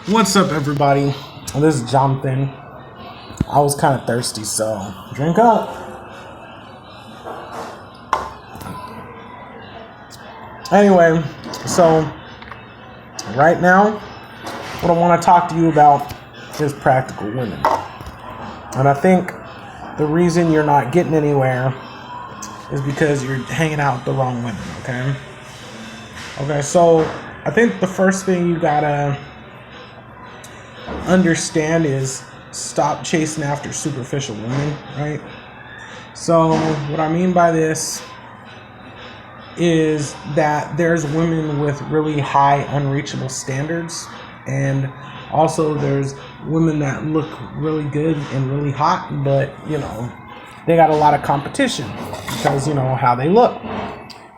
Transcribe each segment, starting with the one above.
What's up, everybody? This is Jonathan. I was kind of thirsty, so drink up. Anyway, so right now, what I want to talk to you about is practical women. And I think the reason you're not getting anywhere is because you're hanging out with the wrong women, okay? Okay, so I think the first thing you gotta understand is stop chasing after superficial women, right? So what I mean by this is that there's women with really high unreachable standards, and also there's women that look really good and really hot, but they got a lot of competition because how they look.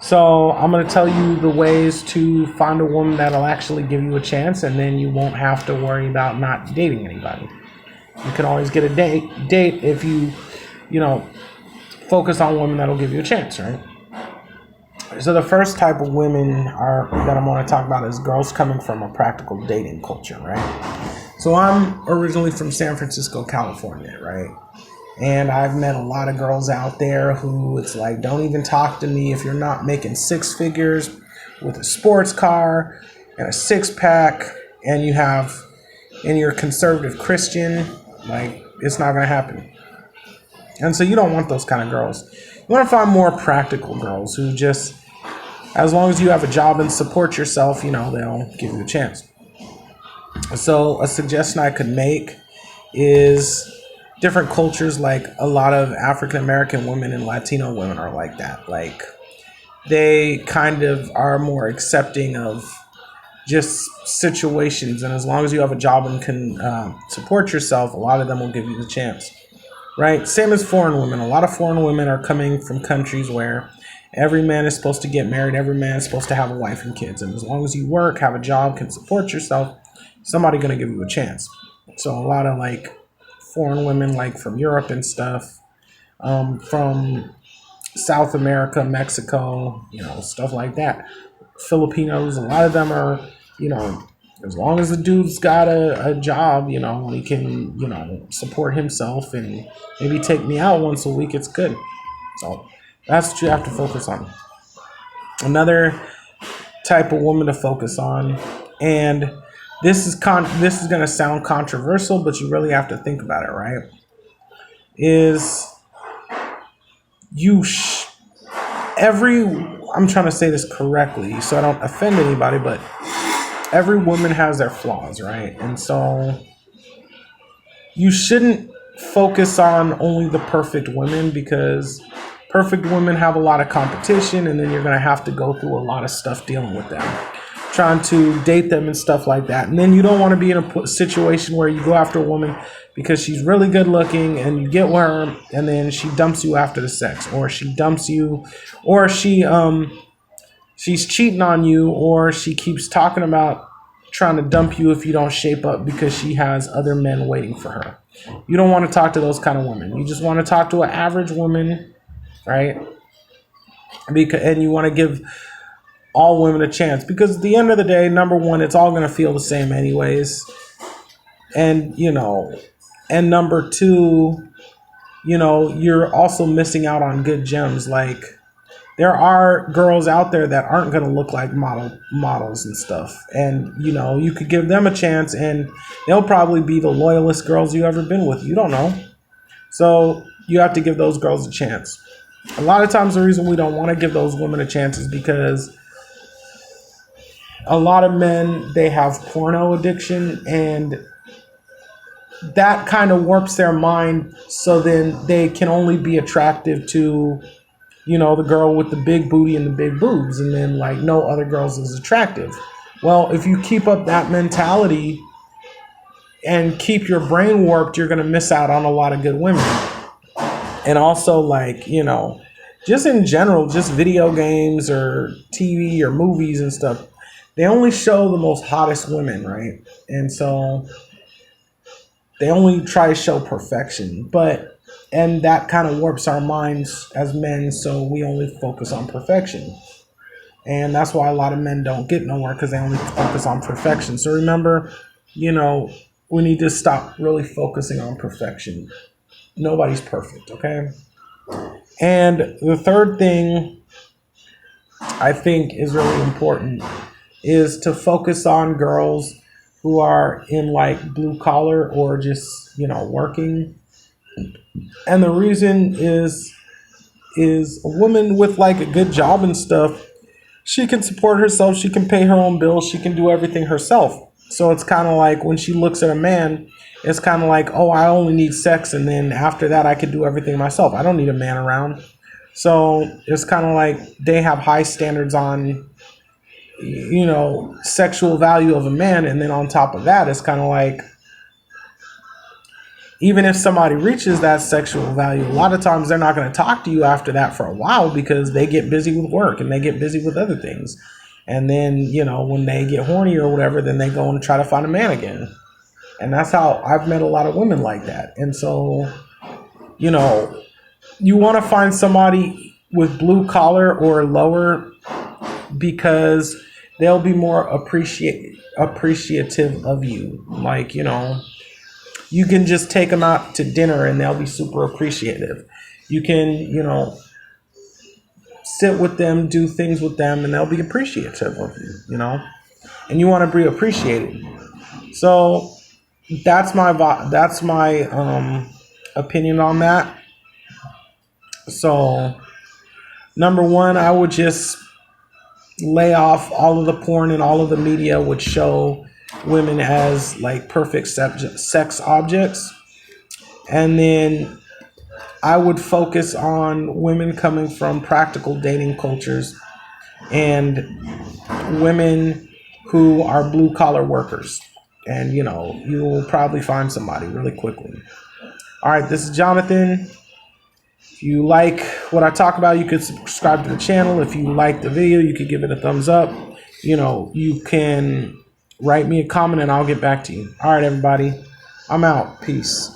So I'm going to tell you the ways to find a woman that'll actually give you a chance, and then you won't have to worry about not dating anybody. You can always get a date if you focus on women that'll give you a chance, right? So the first type of women that I'm going to talk about is girls coming from a practical dating culture, right? So I'm originally from San Francisco, California, right? And I've met a lot of girls out there who it's like, don't even talk to me if you're not making six figures with a sports car and a six-pack and you're a conservative Christian. Like, it's not going to happen. And so you don't want those kind of girls. You want to find more practical girls who just, as long as you have a job and support yourself, they'll give you a chance. So a suggestion I could make is different cultures, like a lot of African American women and Latino women are like that. Like, they kind of are more accepting of just situations, and as long as you have a job and can support yourself, a lot of them will give you the chance, right? Same as foreign women. A lot of foreign women are coming from countries where every man is supposed to get married, every man is supposed to have a wife and kids, and as long as you work, have a job, can support yourself, somebody's going to give you a chance. So a lot of foreign women, like from Europe and stuff, from South America, Mexico, stuff like that. Filipinos, a lot of them are, as long as the dude's got a job, he can, support himself and maybe take me out once a week, it's good. So that's what you have to focus on. Another type of woman to focus on, and this is going to sound controversial, but you really have to think about it, right? I'm trying to say this correctly so I don't offend anybody, but every woman has their flaws, right? And so you shouldn't focus on only the perfect women, because perfect women have a lot of competition, and then you're going to have to go through a lot of stuff dealing with them, trying to date them and stuff like that. And then you don't want to be in a situation where you go after a woman because she's really good looking and you get with her and then she dumps you after the sex, or she dumps you, or she's cheating on you, or she keeps talking about trying to dump you if you don't shape up because she has other men waiting for her. You don't want to talk to those kind of women. You just want to talk to an average woman, right? And you want to give all women a chance, because at the end of the day, number one, it's all going to feel the same anyways. And, and number two, you're also missing out on good gems. Like, there are girls out there that aren't going to look like models and stuff. And, you could give them a chance and they'll probably be the loyalest girls you've ever been with. You don't know. So you have to give those girls a chance. A lot of times the reason we don't want to give those women a chance is because a lot of men, they have porno addiction, and that kind of warps their mind, so then they can only be attractive to, the girl with the big booty and the big boobs, and then no other girls is attractive. Well, if you keep up that mentality and keep your brain warped, you're going to miss out on a lot of good women. And also, just in general, just video games or TV or movies and stuff, they only show the most hottest women, right? And so they only try to show perfection. And that kind of warps our minds as men, so we only focus on perfection. And that's why a lot of men don't get nowhere, because they only focus on perfection. So remember, you know, we need to stop really focusing on perfection. Nobody's perfect, okay? And the third thing I think is really important is to focus on girls who are in like blue collar or just, working. And the reason is a woman with like a good job and stuff, she can support herself, she can pay her own bills, she can do everything herself. So it's kind of like when she looks at a man, it's kind of like, oh, I only need sex, and then after that I can do everything myself. I don't need a man around. So it's kind of like they have high standards on, sexual value of a man, and then on top of that, it's kind of like, even if somebody reaches that sexual value, a lot of times they're not going to talk to you after that for a while because they get busy with work and they get busy with other things. And then, when they get horny or whatever, then they go and try to find a man again. And that's how I've met a lot of women like that. And so, you want to find somebody with blue collar or lower because they'll be more appreciative of you. Like, you can just take them out to dinner and they'll be super appreciative. You can, sit with them, do things with them, and they'll be appreciative of you, and you want to be appreciated. So that's my opinion on that. So number one, I would just lay off all of the porn and all of the media would show women as like perfect sex objects. And then I would focus on women coming from practical dating cultures and women who are blue collar workers. And, you will probably find somebody really quickly. All right, this is Jonathan. If you like what I talk about, you could subscribe to the channel. If you like the video, you could give it a thumbs up. You can write me a comment and I'll get back to you. All right, everybody. I'm out. Peace.